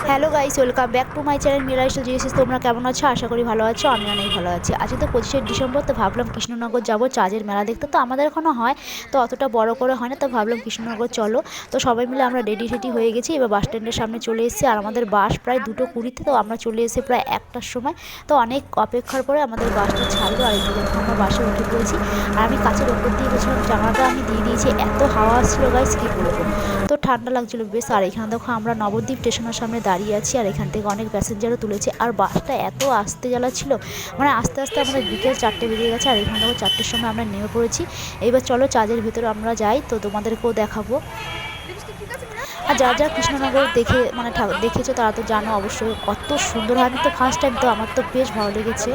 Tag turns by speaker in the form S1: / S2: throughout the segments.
S1: Hello guys, welcome back to my channel Mira style GSS. তোমরা কেমন আছো? আশা করি ভালো আছো। আমি অনেক ভালো আছি। আজকে তো 25শে ডিসেম্বর, তো ভাবলাম কৃষ্ণনগর যাব চাঁদের মেলা দেখতে। তো আমাদের এখনও হয়, তো অতটা বড় করে হয় না, তো ভাবলাম কৃষ্ণনগর চলো। তো সবাই মিলে আমরা রেডি হয়ে গেছি। এবার বাস স্ট্যান্ডের সামনে চলে এসেছি, আর আমাদের বাস প্রায় 2:20-তে, তো আমরা চলে এসেছি প্রায় 1টার সময়। তো অনেক অপেক্ষার পরে আমাদের বাসটা ছাড়লো, আর এদিকে দেখো আমরা বাসে উঠে পড়েছি। আর আমি কাছের ওপর দিয়ে গেছিলাম, জামাটা আমি দিয়ে দিয়েছি, এত হাওয়া আসছিলো গাইস কী বলবো। তো ঠান্ডা লাগছিলো বেশ। আর এখানে দেখো আমরা নবদ্বীপ স্টেশনের সামনে দাঁড়িয়ে আছি, আর এখান থেকে অনেক প্যাসেঞ্জারও তুলেছে। আর বাসটা এত আস্তে ছিল, মানে আস্তে আস্তে আমাদের বিকেল 4টে বেজে গেছে। আর এখানে দেখো 4টের সময় আমরা নেমে পড়েছি। এইবার চলো চাঁদের ভিতরে আমরা যাই, তো তোমাদেরকেও দেখাবো। আর যারা যারা কৃষ্ণনগর দেখেছো তারা তো জানো অবশ্যই কত সুন্দর হয়। আমি তো ফার্স্ট টাইম, তো আমার তো বেশ ভালো লেগেছে।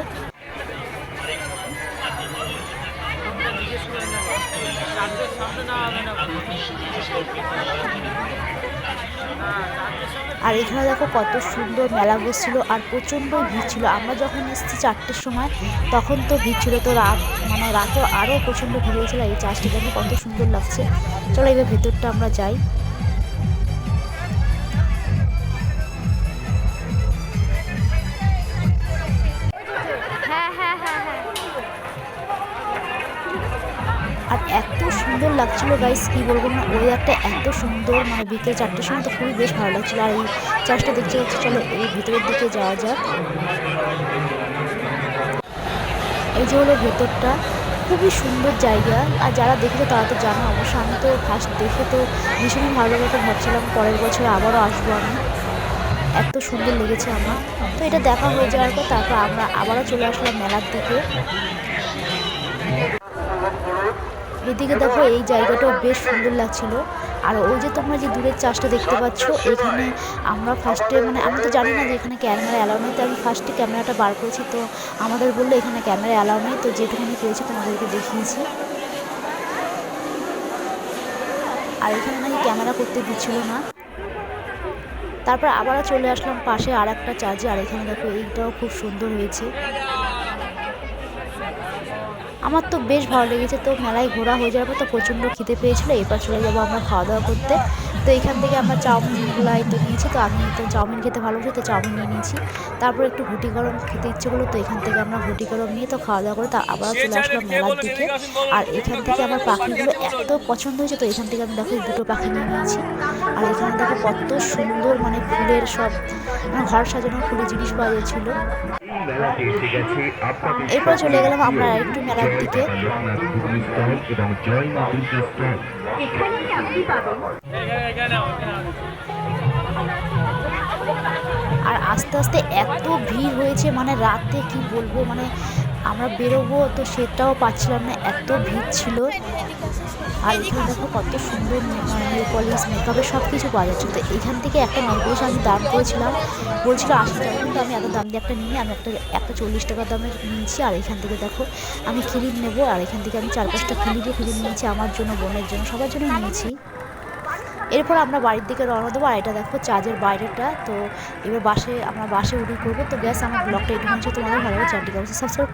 S1: আর এখানে দেখো কত সুন্দর মেলা বসছিল, আর প্রচণ্ড ভিড় ছিল। আমরা যখন এসেছি 4টের সময়, তখন তো ভিড় ছিল, তো রাতেও আরও প্রচণ্ড ভিড় হয়েছিল। এই চার্চটা দেখো কত সুন্দর লাগছে। চলো এবার ভেতরটা আমরা যাই। আর এত সুন্দর লাগছিল গাইস, কী বলবো না, ওয়েদারটা এত সুন্দর, মানে বিকেল 4টের সময় তো খুবই বেশ ভালো লাগছিলো। আর এই চার্চটা দেখতে হচ্ছে, চলো এই ভিতরের দিকে যাওয়া যাক। এই যে হলো ভেতরটা, খুবই সুন্দর জায়গা। আর যারা দেখেছো তারা তো জানো অবশ্য। আমি তো ফার্স্ট দেখে তো ভীষণই ভালো লেগেছে, ভাবছিলাম পরের বছর আবারও আসবো আমি, এত সুন্দর লেগেছে আমার। তো এটা দেখা হয়ে যাওয়ার পর তারপর আমরা আবারও চলে আসলাম মেলার দিকে। এদিকে দেখো এই জায়গাটাও বেশ সুন্দর লাগছিল। আর ওই যে তোমরা যে দূরের চাষটা দেখতে পাচ্ছ, এখানে আমরা ফার্স্টে, মানে আমি তো জানি না যে এখানে ক্যামেরা অ্যালাউ নেই, তো আমি ফার্স্টে ক্যামেরাটা বার করেছি। তো আমাদের বললো এখানে ক্যামেরা অ্যালাউ নেই, তো যেটুকুনি পেয়েছি তোমাদেরকে দেখিয়েছি। আর এখানে নাকি ক্যামেরা করতে দিচ্ছিল না। তারপর আবারও চলে আসলাম পাশে আর একটা চার্জে। আর এখানে দেখো এইটাও খুব সুন্দর হয়েছে, আমার তো বেশ ভালো লেগেছে। তো মেলায় ঘোরা হয়ে যাওয়ার পর তো প্রচণ্ড খিদে পেয়েছিলো। এবার চলে যাবো আমরা খাওয়া দাওয়া করতে। তো এখান থেকে আমরা চাউমিনগুলাই তো নিয়েছি, তো আমি তো চাউমিন খেতে ভালোবাসি, তো চাউমিন নিয়ে নিয়েছি। তারপর একটু ঘুটি গরম খেতে ইচ্ছে করলো, তো এখান থেকে আমরা ঘুটি গরম নিয়ে তো খাওয়া দাওয়া করে তা আবারও চলে আসলাম মেলার দিকে। আর এখান থেকে আমার পাখিগুলো এত পছন্দ হয়েছে, তো এখান থেকে আমি দেখো 2টো পাখি নিয়ে নিয়েছি। আর এখানে দেখো কত সুন্দর, মানে ফুলের সব, মানে ঘর সাজানোর ফুলের জিনিস পাওয়া যাচ্ছিলো। এরপর চলে গেলাম আমরা একটু মেলার দিকে। আর আস্তে আস্তে এত ভিড় হয়েছে, মানে রাতে কি বলবো, মানে আমরা বেরোবো তো সেটাও পাচ্ছিলাম না, এত ভিড় ছিল। আর এখানে দেখো কত সুন্দর নেল পলিশ, মেকআপের সব কিছু পাওয়া যাচ্ছে। তো এখান থেকে একটা নেল পলিশ আমি দাম করেছিলাম, বলছিল 80 টাকা, কিন্তু আমি এত দাম দিয়ে একটা নিয়ে আমি একটা 40 টাকা দামের নিয়েছি। আর এখান থেকে দেখো আমি ক্লিপ নেবো, আর এখান থেকে আমি 4-5টা ক্লিপ নিয়েছি, আমার জন্য, বোনের জন্য, সবার জন্য নিয়েছি। এরপর আমরা বাড়ির দিকে রওনা দেবো। আর এটা দেখো চার্জের বাইরেটা। তো এবার আমরা বাসে উঠে পড়বো। তো গ্যাস আমার ব্লগটা এটুকু হচ্ছে, তোমাদের ভালো লাগে চ্যানেলটিকে অবশ্যই সাবস্ক্রাইব